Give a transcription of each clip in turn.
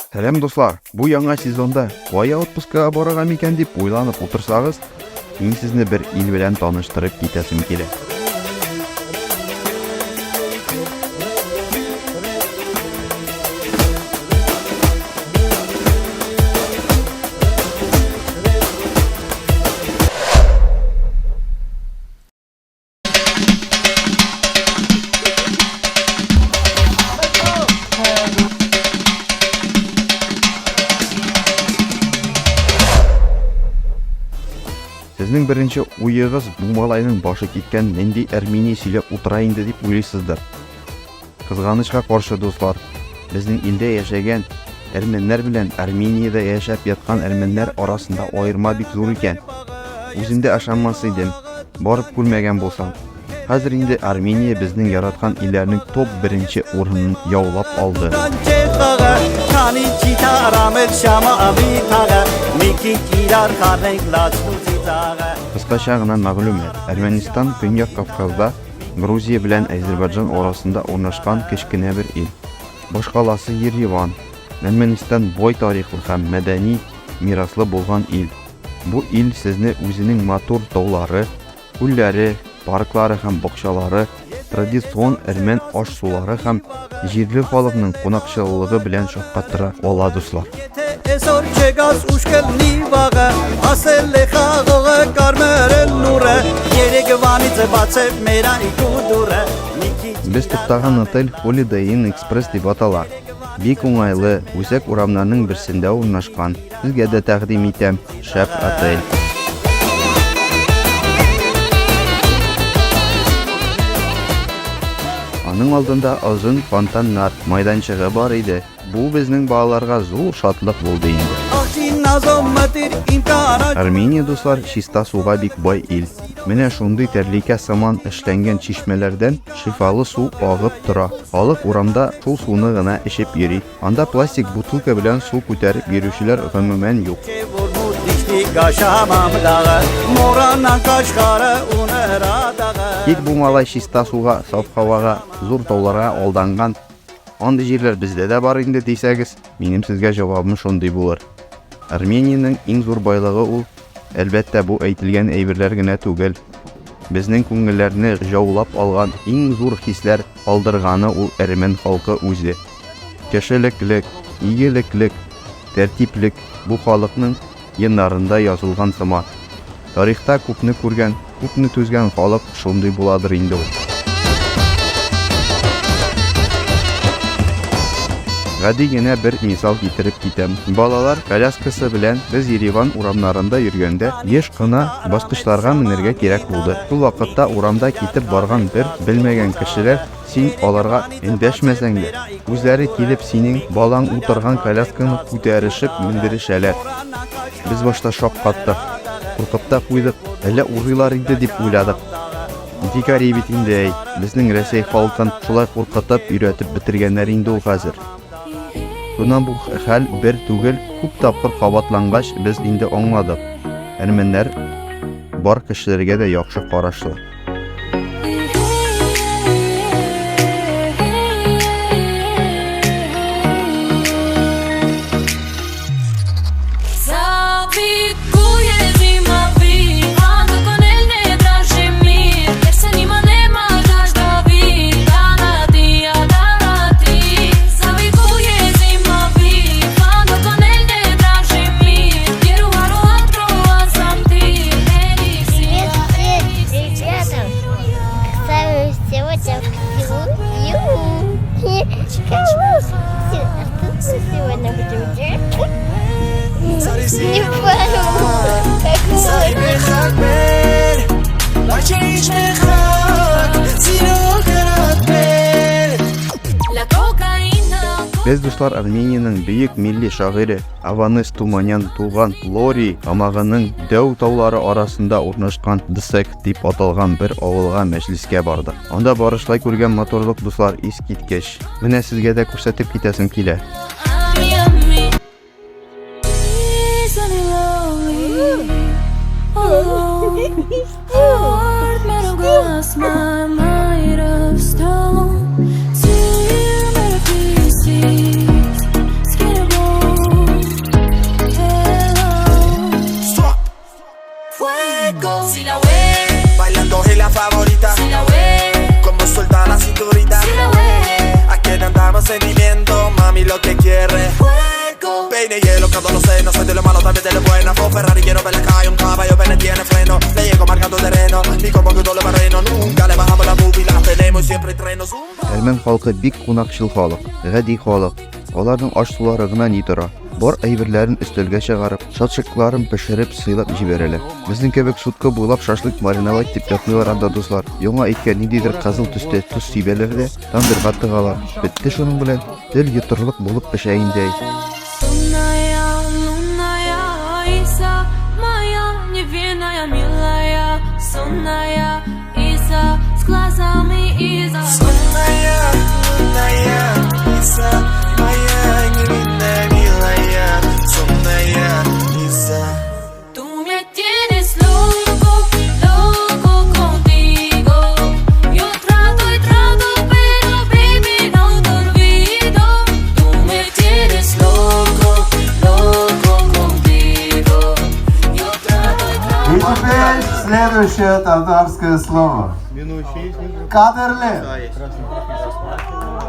Сәлем дуслар, бу яңа сезонда кая отпускага барырга микән дип уйланып утырсагыз, мин сезне бер ил белән таныштырып китәсем килә. Сезнең беренче уегыз бу малайның башы киткән нинди Армения сөйләп утыра инде дип уйлыйсыздыр. Кызганычка каршы дуслар, безнең илдә яшәгән әрмәннәр белән Армениядә яшәп яткан әрмәннәр арасында аерма бик зур икән. Үземдә ышанмас идем, барып күрмәгән булсам. Хәзер инде Армения безнең яраткан илләрнең топ беренче урынын яулап алды. Кыскача гына мәгълүмат, Әрмәнстан Көньяк Кавказда Грузия белән Азәрбайҗан арасында урнашкан кечкенә бер ил. Башкаласы Ереван. Әрмәнстан бай тарихлы һәм мәдәни мираслы булган ил. Бу ил сезне үзенең матур таулары, күлләре, парклары һәм бакчалары, традицион әрмән аш-сулары һәм җирле халыкның кунакчыллыгы белән шаккаттыра ала дуслар. Без туктаган отель Holiday Inn Express дип атала. Бик уңайлы, үзәк урамнарның берсендә урнашкан. Сезгә дә тәкъдим итәм, шәп отель. Аның алдында озын фонтаннар майданчыгы бар иде. Бу безнең балаларга зур шатлык булды инде. Армения дуслар чиста суга бик бай ил. Менә шундый тәрлекә сыман эшләнгән чишмәләрдән шифалы су агып тора. Халык урамда шул суны гына эчеп йөри. Анда пластик бутылка белән су күтәреп йөрүчеләр гомумән юк. Тик бу малай чиста суга, саф һавага, зур тауларга алданган. Андый җирләр бездә дә бар инде дисәгез, минем сезгә җавабым шундый булыр. Армениянең иң зур байлыгы ул, әлбәттә бу әйтелгән әйберләр генә түгел. Безнең күңелләрне җаулап алган иң зур хисләр калдырганы ул әрмән халкы үзе. Кешелеклек, игелеклек, тәртиплек бу халыкның геннарында язылган сыман. Тарихта күпне күргән, күпне түзгән халык шундый буладыр инде ул. Гади генә бер мисал китереп китәм. Балалар коляскасы белән без Ереван урамнарында йөргәндә еш кына баскычларга менергә кирәк булды. Шул вакытта урамда китеп барган бер белмәгән кешеләр син аларга эндәшмәсәң дә, үзләре килеп синең балаң утырган колясканы күтәрешеп мендерешәләр. Без башта шаккаттык, куркып та куйдык, әллә урыйлар инде дип уйладык. Дикари бит инде, безнең Россия халкын шулай куркытып өйрәтеп бетергәннәр инде ул хәзер. Шуннан бу хәл бер түгел, күп тапкыр кабатлангач без инде аңладык. Әрмәннәр бар кешеләргә дә яхшы карашлы. Без дуслар Армениянең бөек милли шагыйре Аванес Туманян туган Лори амагының дәү таулары арасында урнашкан Дсек дип аталган бер авылга мәҗлескә бардык. Анда барышлай күргән моторлык дуслар искиткеч. Менә сезгә дә күрсәтеп китәсем килә. no sé ni miento, mami lo que quiere fuego. Peine hielo, cuando lo sé, no soy de lo malo, también de lo bueno. Con Ferrari quiero ver la calle, un caballo pero tiene freno. Le llego marcando terreno, y como que todo lo barreno. Nunca le bajamos la movie, la tenemos siempre trenos. Әрмен халкы бик кунакчыл халык, гади халык. Аларның аш сулары гына ни тора. Бар әйберләрен өстәлгә чыгарып, шатшыкларын пешереп, сыйлап җибәрәләр. Безнең кебек сутка буйлап шашлык мариновать итеп ятмыйлар анда дуслар. Яңа иткә ниндидер кызыл төстә туз сибәләр дә, тандырга тыгалар. Бетте шуның белән тел йотырлык булып пешә инде. Сонная Иса с глазами Иза. Сонная, лунная Иса, моя невинная милая. Сонная Иса. Tú me tienes loco, loco contigo. Yo trato y trato, pero baby no te olvido. Tú me tienes loco, loco contigo. Yo trato y trato. И теперь следующее татарское слово. Кадерле.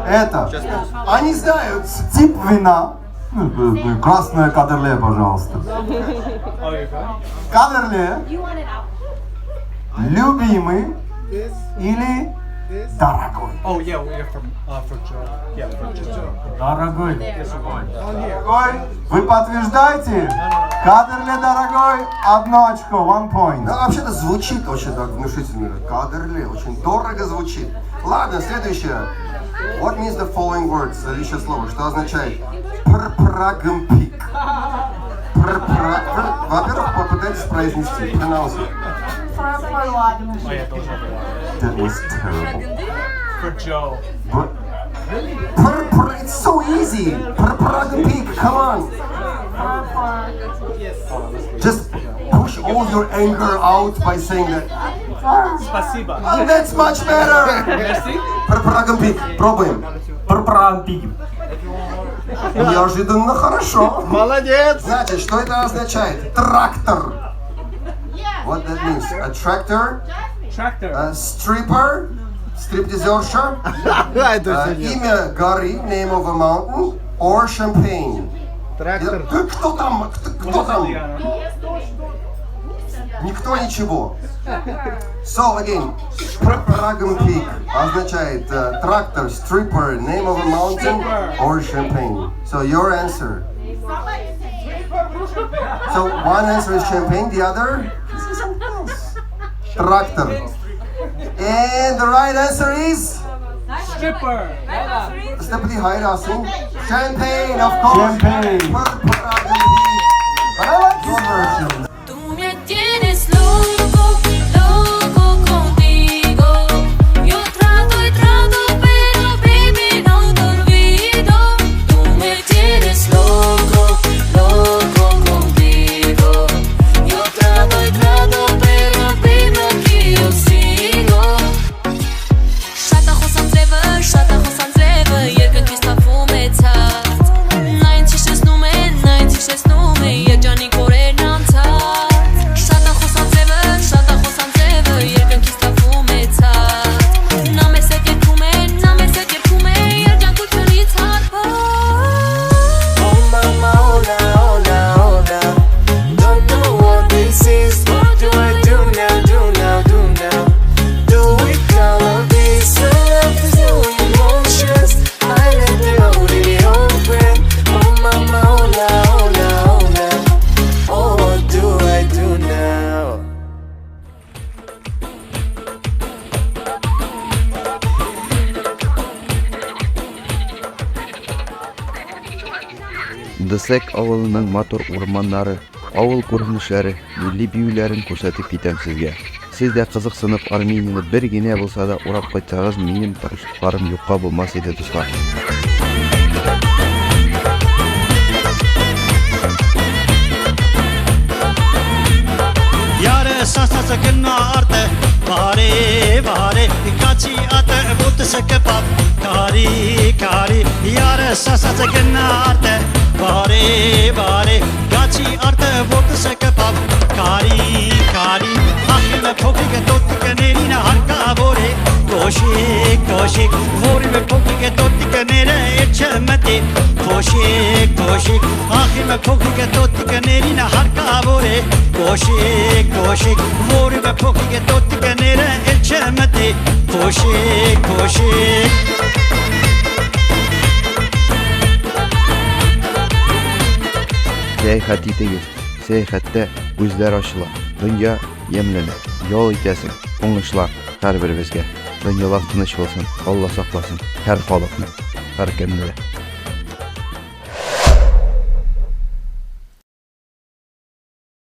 Это, они знают тип вина. Красное кадерле, пожалуйста. Кадерле. Любимый или дорогой. Oh yeah, we're from Joe. Yeah, from Joe. Дорогой. Дорогой. Вы подтверждаете? Кадерле дорогой, 1 очко, 1 point. Да, вообще-то звучит очень так внушительно. Кадерле, очень дорого звучит. Ладно, следующее. What means the following words? Следующее слово. Что означает? Прпрагмпик. Во-первых, попытайтесь произнести. Pronounce it. That was terrible. For Joe. But it's so easy. Prpragmпик, come on. Just push all your anger out by saying that. Спасибо. Oh, that's much better. Merci. Прпрагмпик. Пробуем. Прпрагмпик. Неожиданно хорошо. Молодец. Значит, что это означает? Трактор. What that means? A tractor, Tractor. a stripper, стриптизерша, имя горы, name of a mountain, or champagne. Трактор. Кто там? Кто там? Никто ничего. So again, Prpragmпик означает трактор, stripper, name of a mountain, or champagne. So your answer. So one answer is champagne, the other tractor. And the right answer is Stripper. Stepney Hayrasing. Champagne, of course. Champagne. Prpragmпик. But I like your version. Tú me tienes loco, loco contigo. Yo trato y trato, pero baby no te olvido. Tú me tienes loco, loco contigo. Yo trato y trato, pero baby aquí yo sigo. Shata Hosan Zeva, yerken kista fumetat. 96 nume, ye Johnny Kore namtat. Shata Hosan Zeva, yerken kista fumetat. Name se kume, yer jan kulturitat. Oh mama, hola, hola, hola. Don't know what this is. What do I do now, do now, do now? Do it all of this. Love is no emotions. I let the only open. Oh mama, hola, hola, hola. Oh, what do I do now? Десек авылының матур урманнары, авыл күренешләре, милли биюләрен күрсәтеп китәм сезгә. Сез дә кызыксынып Арменияны бер генә булса да урап кайтсагыз, минем тырышлыкларым юкка булмас иде, дуслар. Yare sasa gna arte Vare vare Kachi ate but se kebab Kari kari Yare sasa gna arte Vare vare Kachi arte but se kebab Kari kari Akhime phoki ke totti ke nerina harka bore Koshik koshik Vori me phoki ke totti ke nere erçemedi Koşik koşik ahime pokike totike nerine harka vore Koşik koşik vore ve pokike totike nere erçemedi Koşik koşik Seyahat itigiz. Seyahatda gözler açılar. Dünya yemlenir. Yol itesin. Oңышlar her birimizge. Dünyalar tыныç olsun. Allah saklasın. Her halkını. Her kendine.